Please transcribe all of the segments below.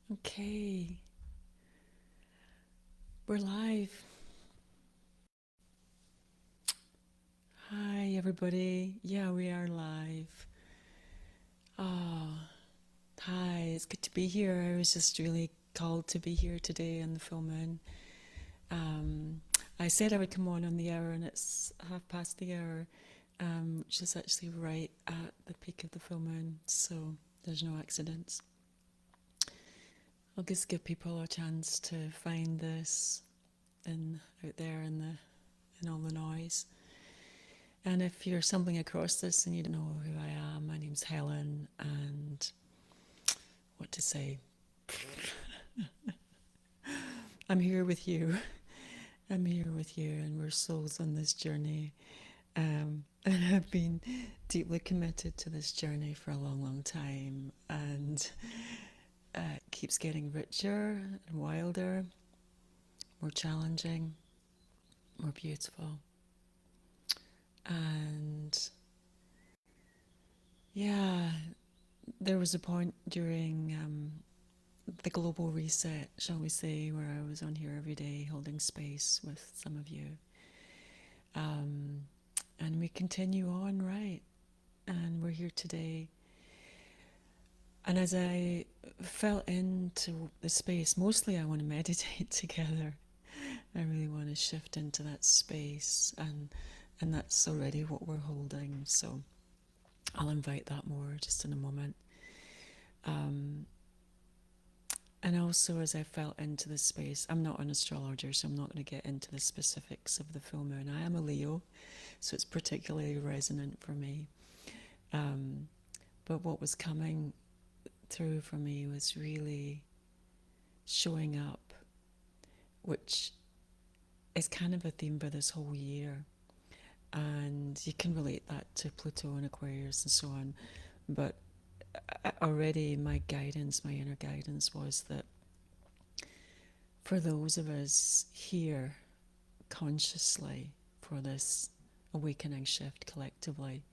Okay, we're live. Hi, everybody. Yeah, we are live. Oh, hi, it's good to be here. I was just really called to be here today on the full moon. Um, I said I would come on the hour, and it's half past the hour, which is actually right at the peak of the full moon, so there's no accidents. I'll just give people a chance to find this out there in all the noise. And if you're stumbling across this and you don't know who I am, my name's Helen, and what to say, I'm here with you. I'm here with you, and we're souls on this journey. And I've been deeply committed to this journey for a long, long time, and it keeps getting richer and wilder, more challenging, more beautiful. And yeah, there was a point during the global reset, shall we say, where I was on here every day holding space with some of you. Um, and we continue on, right? And we're here today. And as I fell into the space, mostly I want to meditate together. I really want to shift into that space, and that's already what we're holding. So I'll invite that more just in a moment. Um, And also, as I fell into this space, I'm not an astrologer, so I'm not going to get into the specifics of the full moon. I am a Leo, so it's particularly resonant for me. Um, but what was coming through for me was really showing up, which is kind of a theme for this whole year. And you can relate that to Pluto and Aquarius and so on. But already my guidance, my inner guidance was that for those of us here consciously for this awakening shift collectively,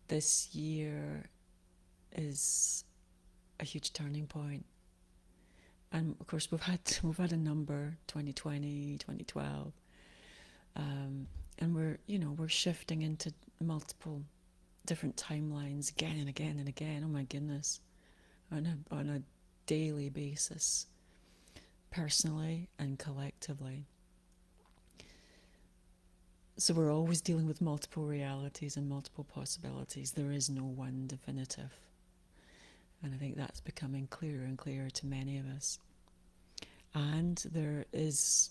this year is a huge turning point. And of course we've had a number, 2020, 2012, and we're shifting into multiple different timelines again and again and again. Oh my goodness, on a daily basis, personally and collectively. So we're always dealing with multiple realities and multiple possibilities. There is no one definitive. And I think that's becoming clearer and clearer to many of us. And there is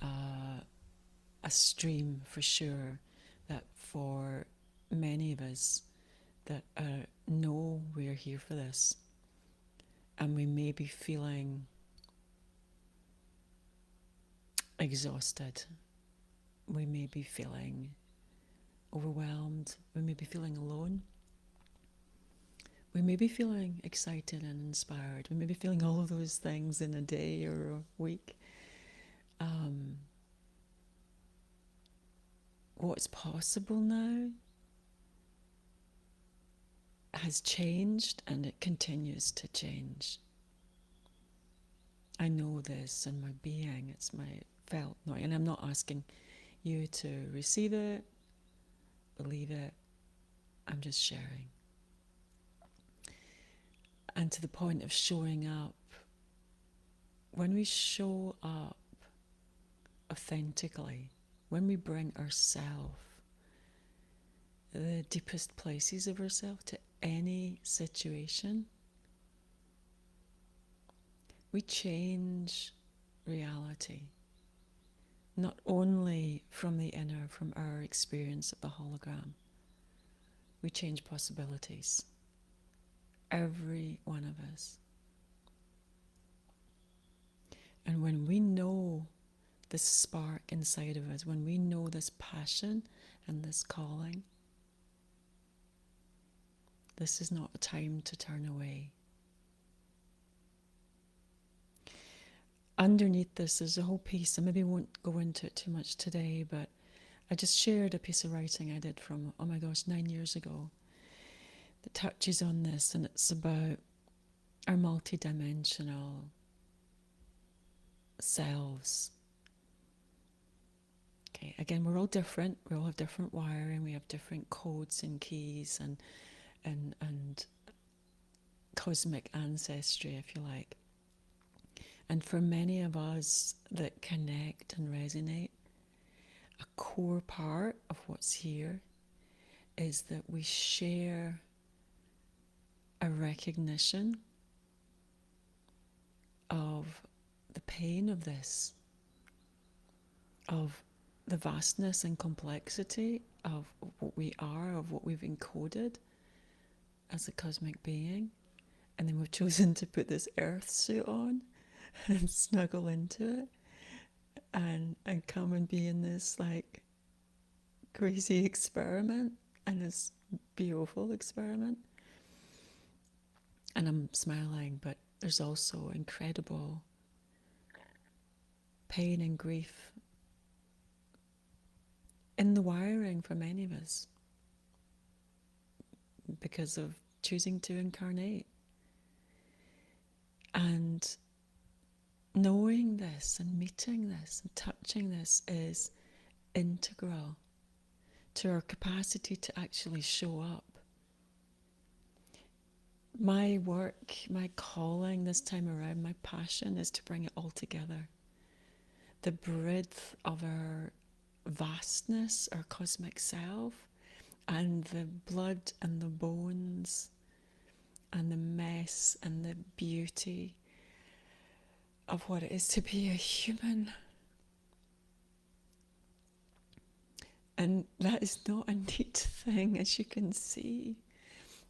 a stream for sure that for many of us that know we're here for this. And we may be feeling exhausted. We may be feeling overwhelmed. We may be feeling alone. We may be feeling excited and inspired. We may be feeling all of those things in a day or a week. What's possible now has changed, and it continues to change. I know this in my being. It's my felt knowing. And I'm not asking you to receive it, believe it. I'm just sharing. And to the point of showing up, when we show up authentically, when we bring ourselves, the deepest places of ourselves, to any situation, we change reality. Not only from the inner, from our experience of the hologram, we change possibilities. Every one of us. And when we know this spark inside of us, when we know this passion and this calling, this is not a time to turn away. Underneath this, there's a whole piece. I maybe won't go into it too much today, but I just shared a piece of writing I did from, 9 years ago that touches on this, and it's about our multidimensional selves. Okay, again, we're all different. We all have different wiring. We have different codes and keys and cosmic ancestry, if you like. And for many of us that connect and resonate, a core part of what's here is that we share a recognition of the pain of this, of the vastness and complexity of what we are, of what we've encoded as a cosmic being. And then we've chosen to put this earth suit on and snuggle into it and come and be in this like crazy experiment, and this beautiful experiment. And I'm smiling, but there's also incredible pain and grief in the wiring for many of us because of choosing to incarnate. And knowing this and meeting this and touching this is integral to our capacity to actually show up. My work, my calling this time around, my passion is to bring it all together. The breadth of our vastness, our cosmic self, and the blood and the bones and the mess and the beauty of what it is to be a human. And that is not a neat thing, as you can see.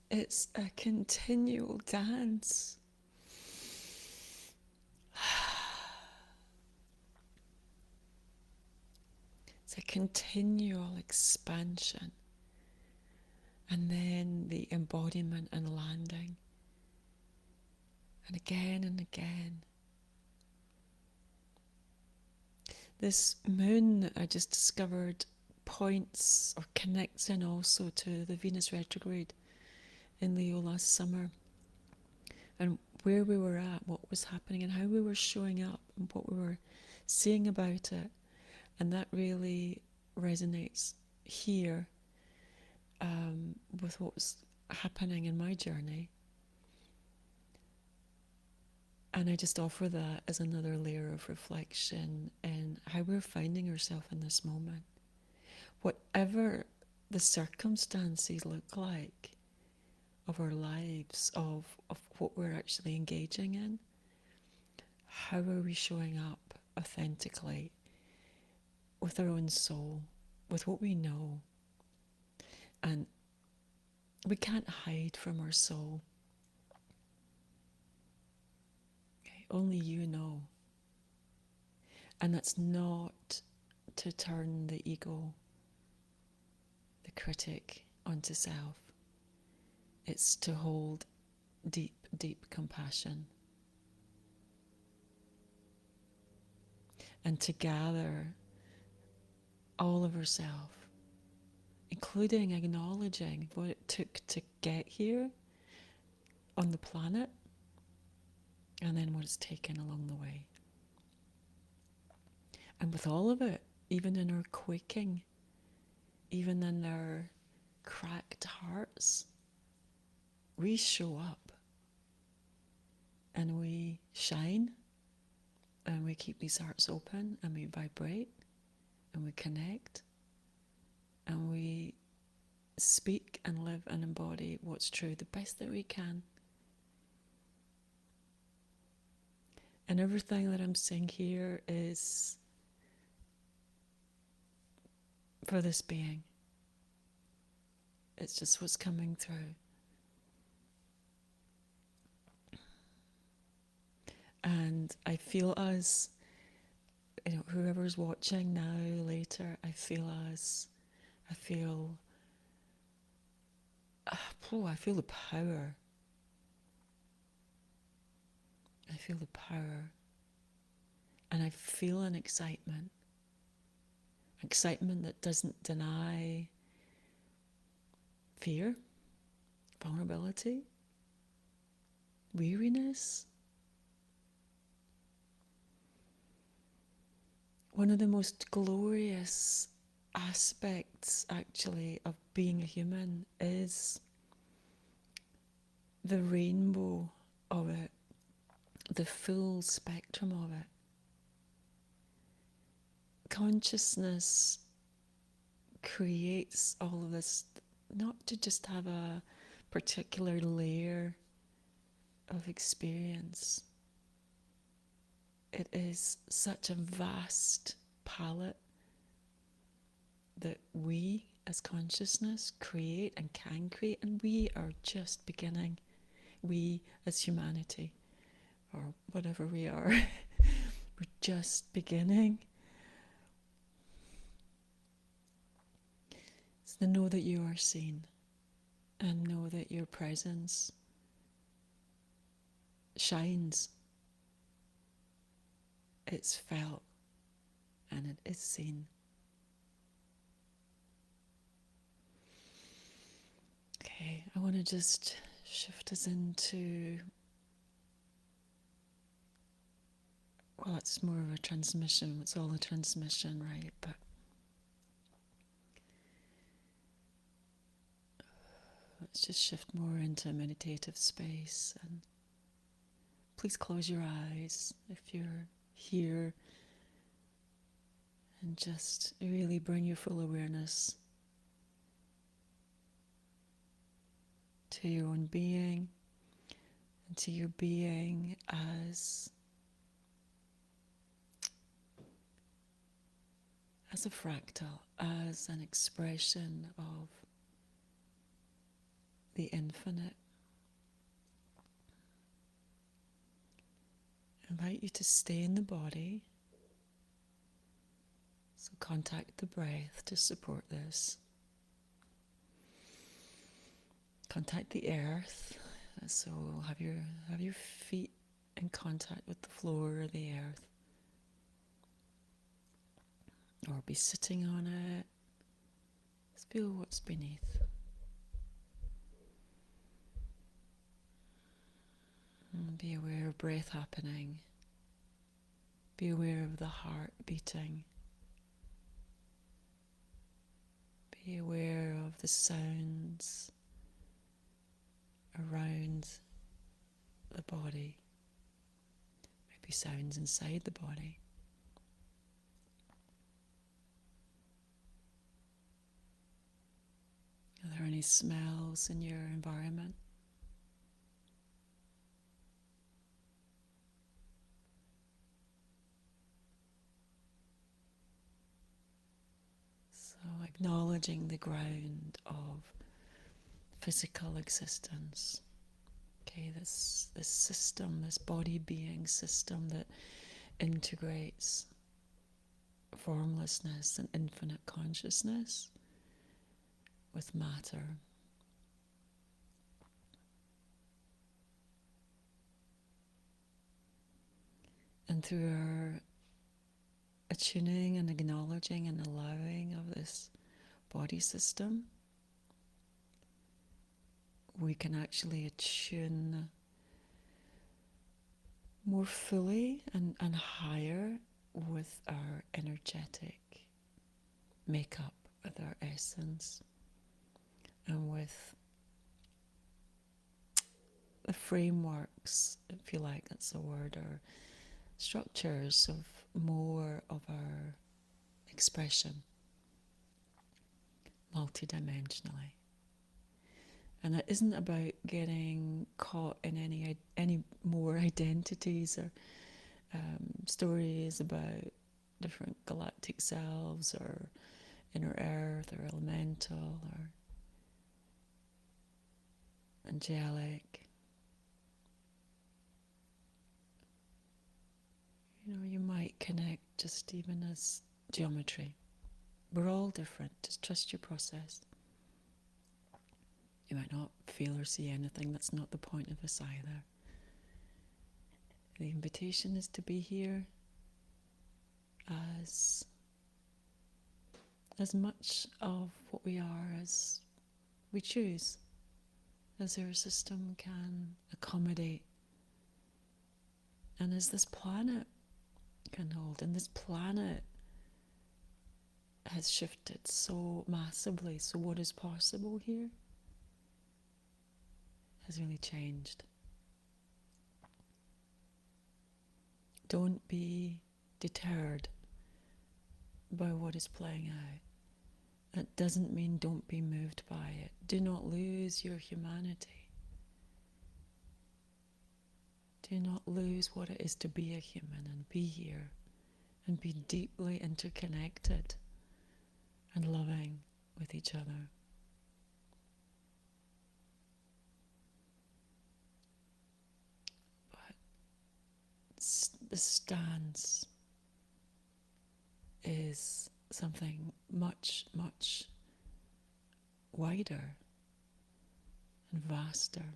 It's a continual dance. It's a continual expansion. And then the embodiment and landing. And again and again. This moon that I just discovered points or connects in also to the Venus retrograde in Leo last summer, and where we were at, what was happening and how we were showing up and what we were seeing about it. And that really resonates here with what was happening in my journey. And I just offer that as another layer of reflection in how we're finding ourselves in this moment. Whatever the circumstances look like of our lives, of what we're actually engaging in, how are we showing up authentically with our own soul, with what we know? And we can't hide from our soul. Okay? Only you know. And that's not to turn the ego, the critic, onto self. It's to hold deep, deep compassion. And to gather all of ourselves, including acknowledging what it took to get here on the planet, and then what it's taken along the way. And with all of it, even in our quaking, even in our cracked hearts, we show up and we shine and we keep these hearts open and we vibrate and we connect and we speak and live and embody what's true the best that we can. And everything that I'm saying here is for this being. It's just what's coming through. And I feel as, whoever's watching now, later, I feel the power. I feel the power. And I feel an excitement. Excitement that doesn't deny fear, vulnerability, weariness. One of the most glorious aspects, actually, of being a human is the rainbow of it, the full spectrum of it. Consciousness creates all of this, not to just have a particular layer of experience. It is such a vast palette that we as consciousness create and can create, and we are just beginning. We as humanity, or whatever we are, we're just beginning. So know that you are seen, and know that your presence shines. It's felt and it is seen. Okay, I want to just shift us into, well, it's more of a transmission. It's all a transmission, right? But let's just shift more into a meditative space. And please close your eyes if you're here, and just really bring your full awareness to your own being, and to your being as a fractal, as an expression of the infinite. I invite you to stay in the body, so contact the breath to support this. Contact the earth, so have your feet in contact with the floor or the earth, or be sitting on it. Just feel what's beneath. And be aware of breath happening. Be aware of the heart beating. Be aware of the sounds around the body. Maybe sounds inside the body. Are there any smells in your environment? So acknowledging the ground of physical existence. Okay, this system, this body being system that integrates formlessness and infinite consciousness with matter. And through our attuning and acknowledging and allowing of this body system, we can actually attune more fully and higher with our energetic makeup, with our essence, and with the frameworks, if you like, that's a word, or structures of more of our expression multidimensionally. And it isn't about getting caught in any more identities or stories about different galactic selves or inner earth or elemental or angelic. You might connect just even as geometry. We're all different. Just trust your process. You might not feel or see anything. That's not the point of this either. The invitation is to be here as much of what we are as we choose, as our system can accommodate And as this planet can hold, and this planet has shifted so massively, so what is possible here has really changed. Don't be deterred by what is playing out. That doesn't mean don't be moved by it. Do not lose your humanity. Do not lose what it is to be a human and be here and be deeply interconnected and loving with each other. But the stance is something much, much wider and vaster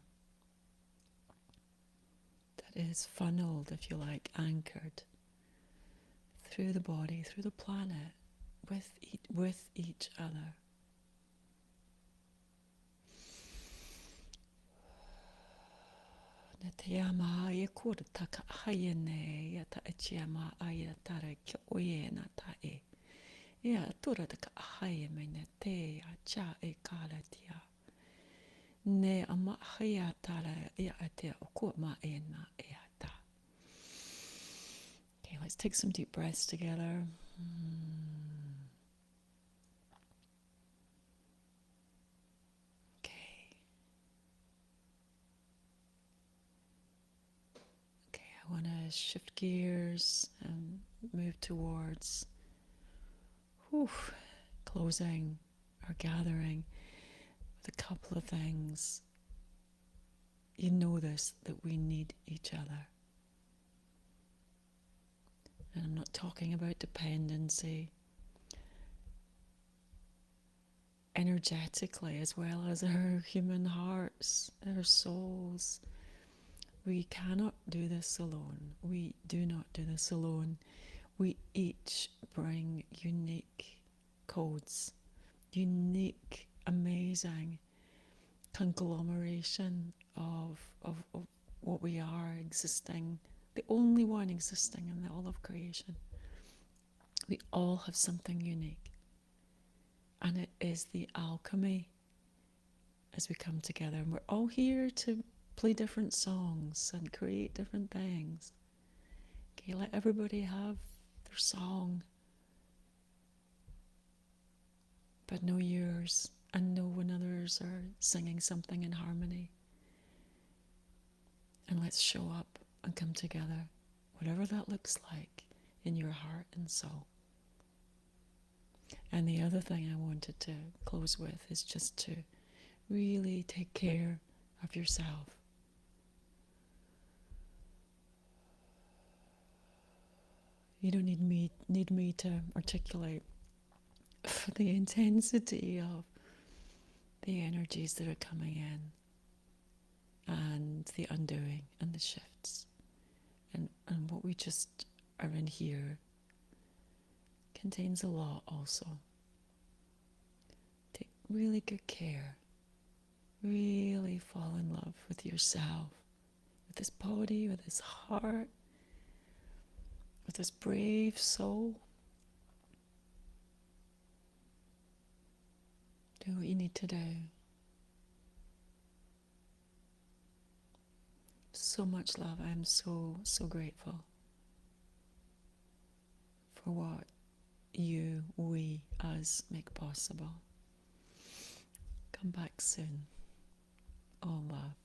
that is funneled, if you like, anchored through the body, through the planet, with each other. Te ama e kura taka hayene ya ta echiama aya tara ki oye na ta e. Ya tura taka haye mene te ya cha e kala tia. Ne ama haya tara ya te okua ma e na e ta. Okay, let's take some deep breaths together. I want to shift gears and move towards closing our gathering with a couple of things. You know this, that we need each other. And I'm not talking about dependency. Energetically, as well as our human hearts, our souls. We cannot do this alone. We do not do this alone. We each bring unique codes, unique, amazing conglomeration of what we are existing, the only one existing in all of creation. We all have something unique. And it is the alchemy as we come together. And we're all here to play different songs and create different things. Okay, let everybody have their song, but know yours and know when others are singing something in harmony. And let's show up and come together, whatever that looks like in your heart and soul. And the other thing I wanted to close with is just to really take care of yourself. You don't need me to articulate the intensity of the energies that are coming in and the undoing and the shifts. And what we just are in here contains a lot also. Take really good care. Really fall in love with yourself, with this body, with this heart, with this brave soul. Do what you need to do. So much love. I'm so grateful for what you, we, us make possible. Come back soon. All love.